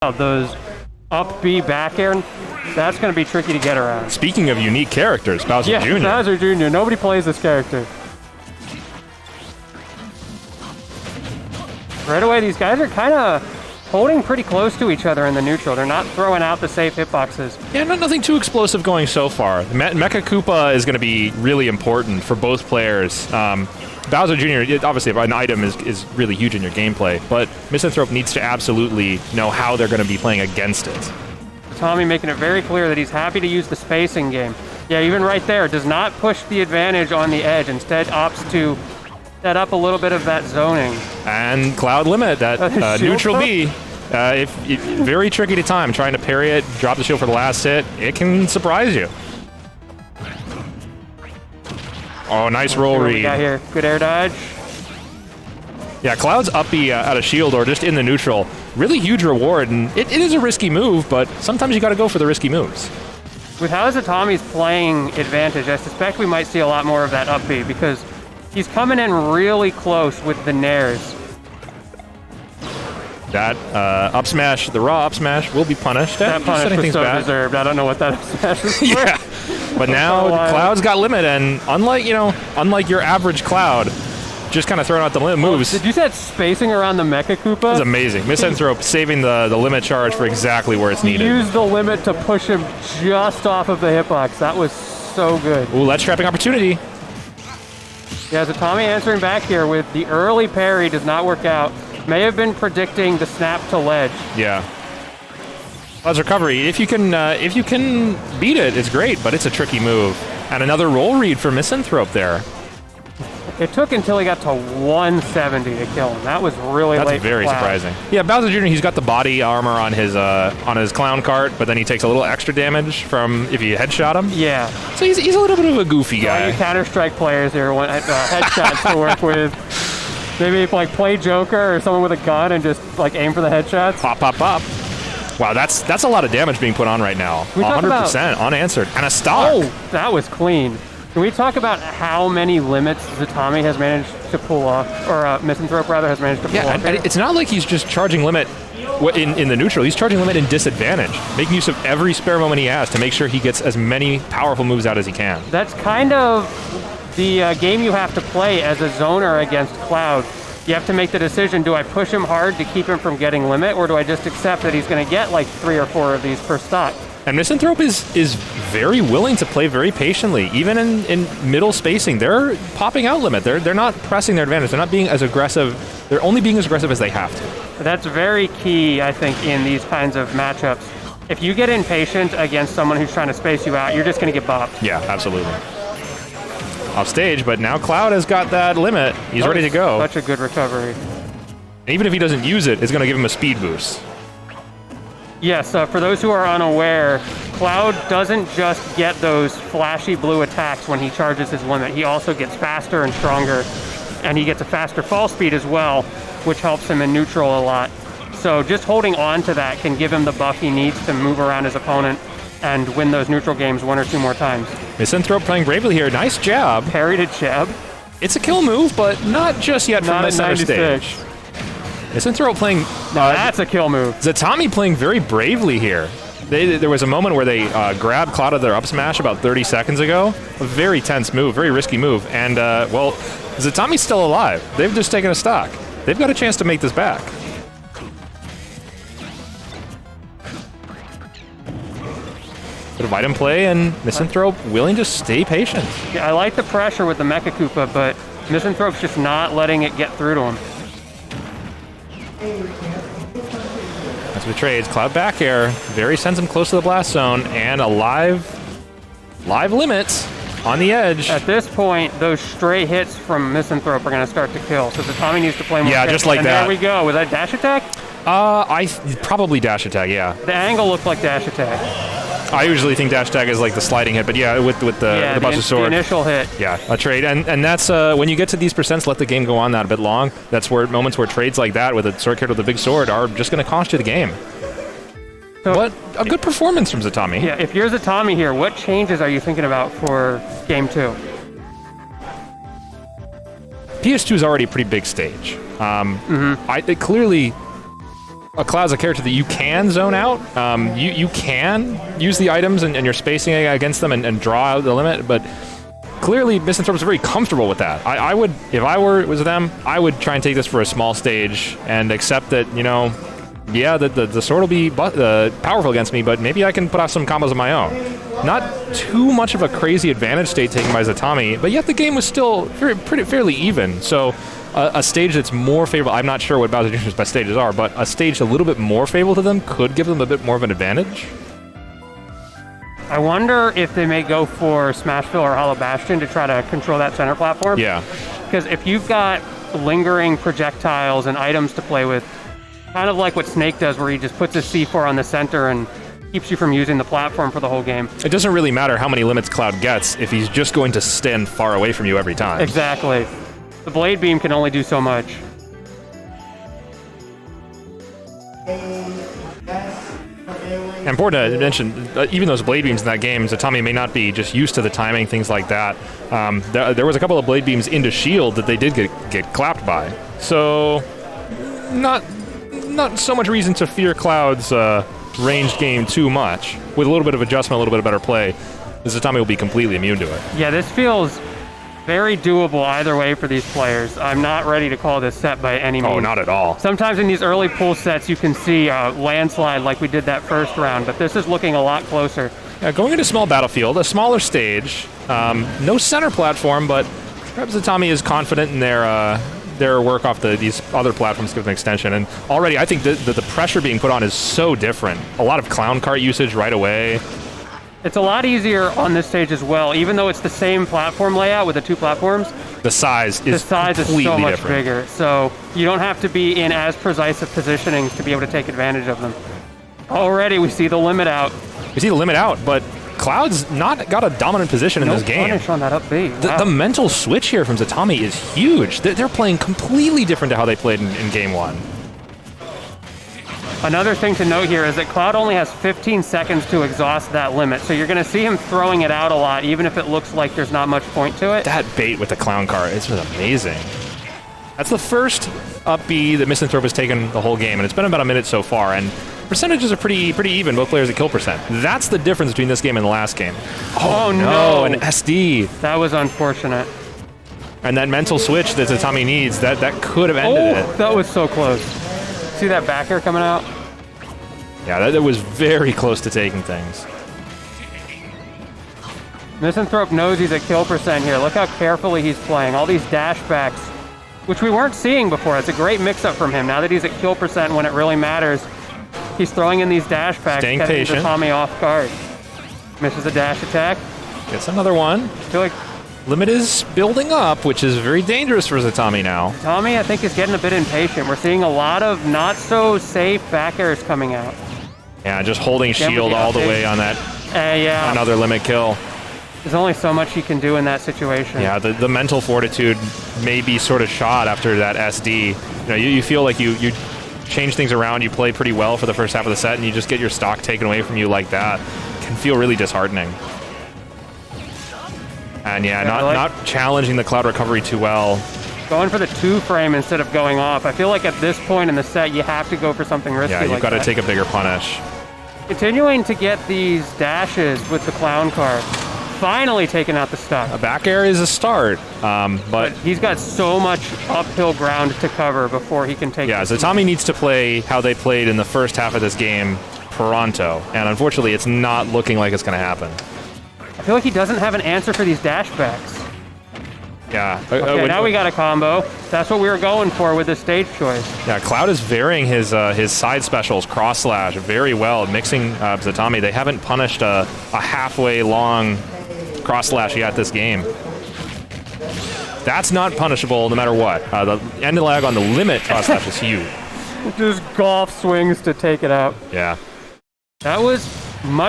Those up B back air, that's going to be tricky to get around. Speaking of unique characters, Bowser Jr. Bowser Jr. Nobody plays this character. Right away, these guys are kind of holding pretty close to each other in the neutral. They're not throwing out the safe hitboxes. Yeah, nothing too explosive going so far. Mecha Koopa is going to be really important for both players. Bowser Jr., obviously, an item is really huge in your gameplay, but Misanthrope needs to absolutely know how they're going to be playing against it. Tommy making it very clear that he's happy to use the spacing game. Yeah, even right there, does not push the advantage on the edge. Instead, opts to set up a little bit of that zoning. And Cloud limit, that neutral B. Very tricky to time. Trying to parry it, drop the shield for the last hit. It can surprise you. Oh, nice roll read. We got here. Good air dodge. Yeah, Cloud's up B out of shield or just in the neutral. Really huge reward, and it is a risky move, but sometimes you got to go for the risky moves. With how Zetami's playing advantage, I suspect we might see a lot more of that up B because he's coming in really close with the nairs. That up smash, the raw up smash, will be punished. That punish was so deserved. I don't know what that up smash is for. Yeah, but now Cloud's got limit, and unlike your average Cloud, just kind of throwing out the limit moves. Did you say spacing around the Mecha Koopa? That's amazing. Misanthrope saving the limit charge for exactly where it's needed. Use the limit to push him just off of the hitbox. That was so good. Ooh, ledge trapping opportunity. Yeah, Zetami answering back here with the early parry does not work out. May have been predicting the snap to ledge. Yeah. Cloud's recovery. If you can beat it, it's great, but it's a tricky move. And another roll read for Misanthrope there. It took until he got to 170 to kill him. That was really late. That's very surprising. Yeah, Bowser Jr., he's got the body armor on his clown cart, but then he takes a little extra damage from if you headshot him. Yeah. So he's a little bit of a goofy guy. All you Counter-Strike players here want headshots to work with. Maybe play Joker or someone with a gun and just aim for the headshots. Pop, pop, pop. Wow, that's a lot of damage being put on right now. 100% unanswered. And a stock. Oh, that was clean. Can we talk about how many limits Zetami has managed to pull off, or Misanthrope rather has managed to pull off? And it's not like he's just charging limit in the neutral. He's charging limit in disadvantage, making use of every spare moment he has to make sure he gets as many powerful moves out as he can. That's kind of the game you have to play as a zoner against Cloud. You have to make the decision, do I push him hard to keep him from getting limit, or do I just accept that he's going to get 3 or 4 of these per stock? And Misanthrope is very willing to play very patiently. Even in middle spacing, they're popping out limit. They're not pressing their advantage. They're not being as aggressive. They're only being as aggressive as they have to. That's very key, I think, in these kinds of matchups. If you get impatient against someone who's trying to space you out, you're just going to get bopped. Yeah, absolutely. Off stage, but now Cloud has got that limit. He's ready to go. Such a good recovery. And even if he doesn't use it, it's going to give him a speed boost. Yes, for those who are unaware, Cloud doesn't just get those flashy blue attacks when he charges his limit. He also gets faster and stronger, and he gets a faster fall speed as well, which helps him in neutral a lot. So just holding on to that can give him the buff he needs to move around his opponent and win those neutral games 1 or 2 more times. Misanthrope playing bravely here. Nice jab. Parry to jab. It's a kill move, but not just yet from the center stage. Misanthrope playing... that's a kill move. Zetami playing very bravely here. There was a moment where they grabbed Cloud of their up smash about 30 seconds ago. A very tense move, very risky move. And, well, Zetami's still alive. They've just taken a stock. They've got a chance to make this back. Bit of item play, and Misanthrope willing to stay patient. Yeah, I like the pressure with the Mecha Koopa, but Misanthrope's just not letting it get through to him. That's what trades. Cloud back air. Very sends him close to the blast zone, and a live limit on the edge. At this point, those stray hits from Misanthrope are going to start to kill, so Zetami needs to play more. Yeah, just like and that. There we go. Was that dash attack? Probably dash attack, yeah. The angle looked like dash attack. I usually think dash attack is like the sliding hit, but yeah, with the Buster Sword. The initial hit. Yeah, a trade. And that's, when you get to these percents, let the game go on that a bit long. That's where moments where trades like that with a sword character with a big sword are just going to cost you the game. So but a good performance from Zetami. Yeah, if you're Zetami here, what changes are you thinking about for Game 2? PS2 is already a pretty big stage. Clearly, Cloud's a character that you can zone out. You can use the items and your spacing against them and draw out the limit, but clearly Misanthrope's very comfortable with that. I would, if I was them, I would try and take this for a small stage and accept that, you know, yeah, the sword will be powerful against me, but maybe I can put out some combos of my own. Not too much of a crazy advantage state taken by Zetami, but yet the game was still fairly even. So a stage that's more favorable, I'm not sure what BowserJr's best stages are, but a stage a little bit more favorable to them could give them a bit more of an advantage. I wonder if they may go for Smashville or Hollow Bastion to try to control that center platform. Yeah. Because if you've got lingering projectiles and items to play with, kind of like what Snake does, where he just puts his C4 on the center and keeps you from using the platform for the whole game. It doesn't really matter how many limits Cloud gets if he's just going to stand far away from you every time. Exactly. The Blade Beam can only do so much. Important to mention, even those Blade Beams in that game, Zetami may not be just used to the timing, things like that. There was a couple of Blade Beams into shield that they did get clapped by. So, not so much reason to fear Cloud's ranged game too much. With a little bit of adjustment, a little bit of better play, Zetami will be completely immune to it. Yeah, this feels very doable either way for these players. I'm not ready to call this set by any means. Oh, not at all. Sometimes in these early pool sets you can see a landslide like we did that first round, but this is looking a lot closer. Yeah, going into small battlefield, a smaller stage, no center platform, but perhaps Zetami is confident in their work off these other platforms to give them extension. And already I think the pressure being put on is so different. A lot of clown cart usage right away. It's a lot easier on this stage as well, even though it's the same platform layout with the two platforms. The size is so much bigger, so you don't have to be in as precise of positionings to be able to take advantage of them. Already we see the limit out. We see the limit out, but Cloud's not got a dominant position in this game. No punish on that up B. Wow. The mental switch here from Zetami is huge. They're playing completely different to how they played in game one. Another thing to note here is that Cloud only has 15 seconds to exhaust that limit, so you're going to see him throwing it out a lot, even if it looks like there's not much point to it. That bait with the clown cart is just amazing. That's the first up B that Misanthrope has taken the whole game, and it's been about a minute so far, and percentages are pretty even, both players at kill percent. That's the difference between this game and the last game. Oh no, an SD. That was unfortunate. And that mental switch that Zetami needs, that could have ended it. That was so close. See that back air coming out? Yeah, that was very close to taking things. Misanthrope knows he's at kill percent here. Look how carefully he's playing. All these dash backs, which we weren't seeing before. It's a great mix-up from him. Now that he's at kill percent when it really matters, he's throwing in these dash backs, staying catching patient. Zetami off guard. Misses a dash attack. Gets another one. I feel like limit is building up, which is very dangerous for Zetami now. Tommy, I think, is getting a bit impatient. We're seeing a lot of not-so-safe back airs coming out. Yeah, just holding shield all the way on that yeah. Another limit kill. There's only so much he can do in that situation. Yeah, the mental fortitude may be sort of shot after that SD. You know, you feel like you change things around, you play pretty well for the first half of the set, and you just get your stock taken away from you like that. It can feel really disheartening. And yeah, not challenging the Cloud recovery too well. Going for the 2-frame instead of going off. I feel like at this point in the set, you have to go for something risky like that. Yeah, you've got to take a bigger punish. Continuing to get these dashes with the clown card. Finally taking out the stuff. A back air is a start, but he's got so much uphill ground to cover before he can take. Yeah, Zetami needs to play how they played in the first half of this game, pronto, and unfortunately, it's not looking like it's going to happen. I feel like he doesn't have an answer for these dash backs. Yeah. Okay, now we got a combo. That's what we were going for with the stage choice. Yeah, Cloud is varying his side specials, cross slash, very well, mixing Zetami. They haven't punished a halfway long cross slash yet this game. That's not punishable no matter what. The end lag on the limit cross slash is huge. Just golf swings to take it out. Yeah. That was much